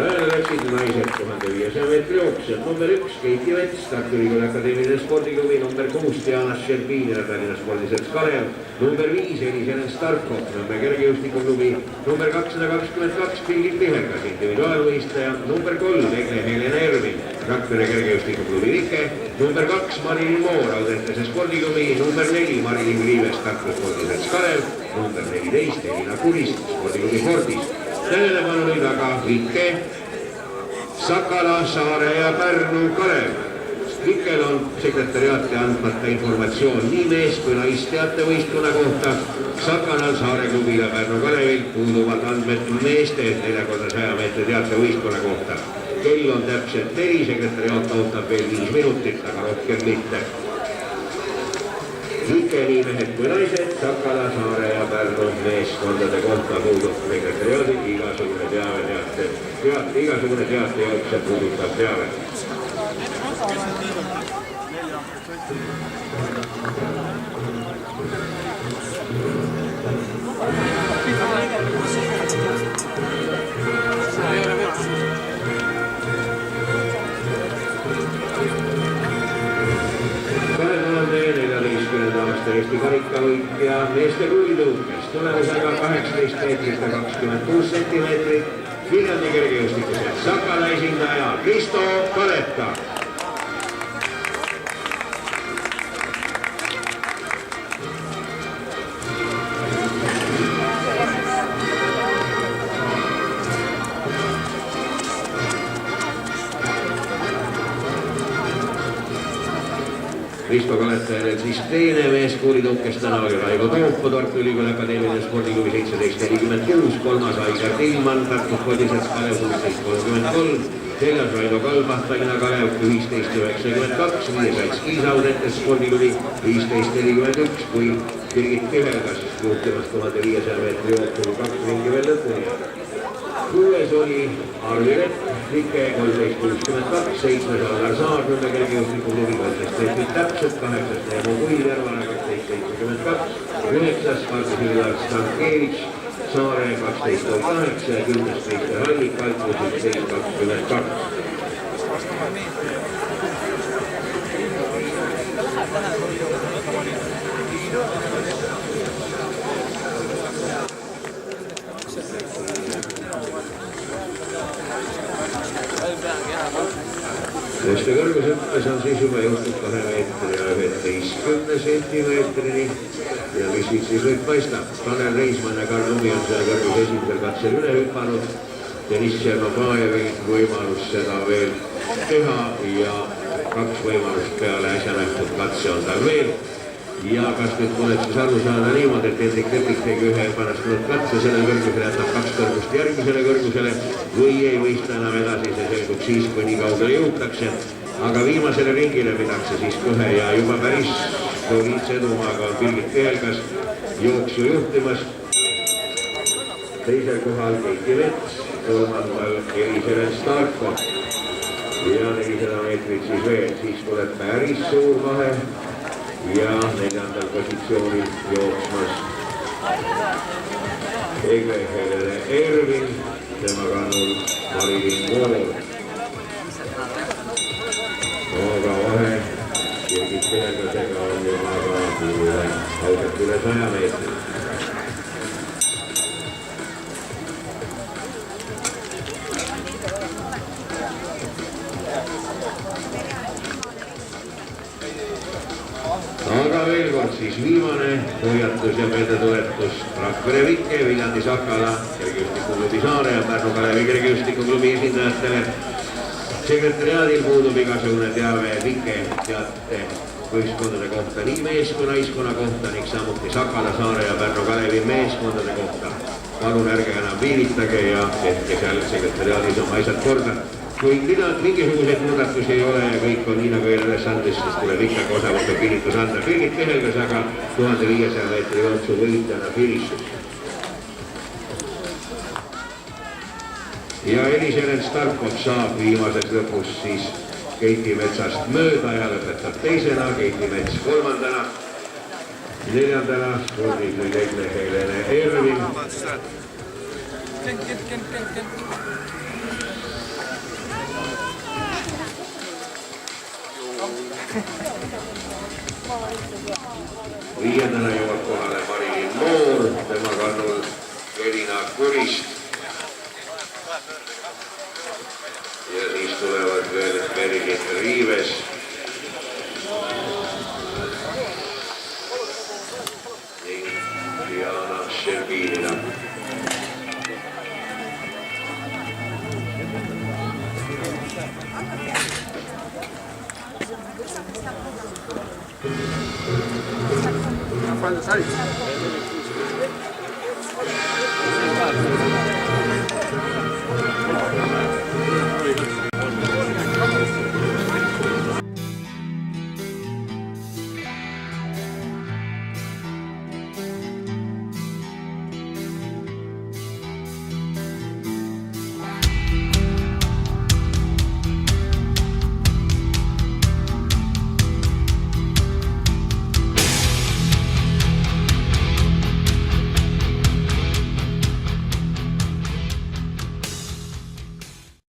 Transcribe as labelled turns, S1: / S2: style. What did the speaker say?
S1: Hääle läksid naised 1500 meetri jooksjad. Number 1 Keiti Mets, Tartu Ülikooli Akadeemiline spordiklubi. Number 6 Diana Šerbin ja Tallinna spordiselts Kalev. Number 5 Eliselen Starkov, Nõmme kergejõustikuklubi. Number 222 Birgit Pihelgas, individuaalvõistleja. Number 3 Egle Helena Ervin, Rakvere kergejõustikuklubi Vike. Number 2 Marilyn Moor, Audentese spordiklubi. Number 4 Marilyn Riives, Tartu spordiselts Kalev. Number 14 Elina Kurist, spordiklubi Fordis. Tähelepanu nüüd aga Vike, Sakala, Saare ja Pärnu Kalev. Vikel on sekretariaati andmata informatsioon nii mees kui naisteate võistkonna kohta. Sakalal, Saare klubil ja Pärnu Kalevil puuduvad andmed meeste 4x100 meetri teate võistkonna kohta. Kell on täpselt 4, sekretariaat ootab veel 5 minutit, aga rohkem mitte. Vike nii mehed kui naised, Sakala, Saare ja Pärnu meeskondade kohta puudub sekretariaadil igasugune teate jookse puudutav teave. Eesti karikavõitja meeste kuulitõukes tulemusega 18 meetrit ja 26 sentimeetrit. Viljandi kergejõustikuselt Sakala esindaja Kristo Kaleta. Kristo Kaletajatel siis teine mees kuulitõukes täna oli Raivo Toopo, Tartu Ülikooli Akadeemiline spordiklubi 1746, kolmas Aigar Tilman, Tartu spordiselts Kalev 1633, neljas Raivo Kalbah, Tallinna Kalev 1592, viies Ats Kiisaudentes spordiklubi 1541, kui Birgit Pihelgas juhtimas 1500 meetri jooksul 2 ringi veel lõpuni. Kuues oli Arvi Repp, Vike 1362, 7. Allar Saar, Nõmme kergejõustikuklubi 13 meetrit täpselt, 8. Neemo Kuiljarvana 1272, 9. Markus Illar Stankevitš, Saare 1208 ja 10. Meister Hallik, Altus 1122. Meeste kõrgushüppes on siis juba jõutud 2 meetri ja 11 sentimeetrini ja mis siis võib paistab. Tanel Reismann ja Karl Lumi on seal kõrgus esimesel katsel üle hüpanud. Deniss Tšernobajevil võimalus seda veel teha ja 2 võimalust peale äsja nähtud katse on tal veel. Ja kas nüüd tuleb siis aru saada niimoodi, et Hendrik Lepik tegi ühe ebaõnnestunud katse sellele kõrgusele, jätab 2 kõrgust järgmisele kõrgusele või ei võista enam edasi, see selgub siis, kui nii kaugele jõutakse. Aga viimasele ringile midakse siis kohe ja juba päris soliidse edumaaga on Birgit Pihelgas jooksu juhtimas. Teisel kohal Keiti Mets, kolmandal Eliselen Starkov ja 400 meetrit siis veel, siis tuleb päris suur vahe. Ja 4. positsioonil jooksmas Egle Helena Ervin, tema kannul Marilyn Moor. Aga vahe Birgit Pihelgasega on juba ausalt üle 100 meetrit. Aga veel kord siis viimane hoiatus ja meeldetuletus Rakvere Vike, Viljandi Sakala kergejõustikuklubi Saare ja Pärnu Kalevi kergejõustikuklubi esindajatele. Sekretariaadil puudub igasugune teave Vike teate võistkondade kohta nii mees kui naiskonna kohta ning samuti Sakala, Saare ja Pärnu Kalevi meeskondade kohta. Palun ärge enam viivitage ja tehke seal sekretariaadis oma asjad korda. Kui mingisuguseid muudatusi ei ole ja kõik on nii nagu eelülesandest, siis tuleb ikkagi osavõttu kinnitus anda. Birgit Pihelgas aga 1500 meetri jooksu võitjana finišis. Ja Eliselen Starkov saab viimases lõpus siis Keiti Metsast mööda ja lõpetab teisena, Keiti Mets kolmandana. 4. spordib nüüd Egle Helena Ervin. Viiendana jõuab kohale Marilyn Moor, tema kannul Elina Kurist. Ja siis tulevad veel Merilin Riives. Ning Diana Šerbinina.
S2: Palju said?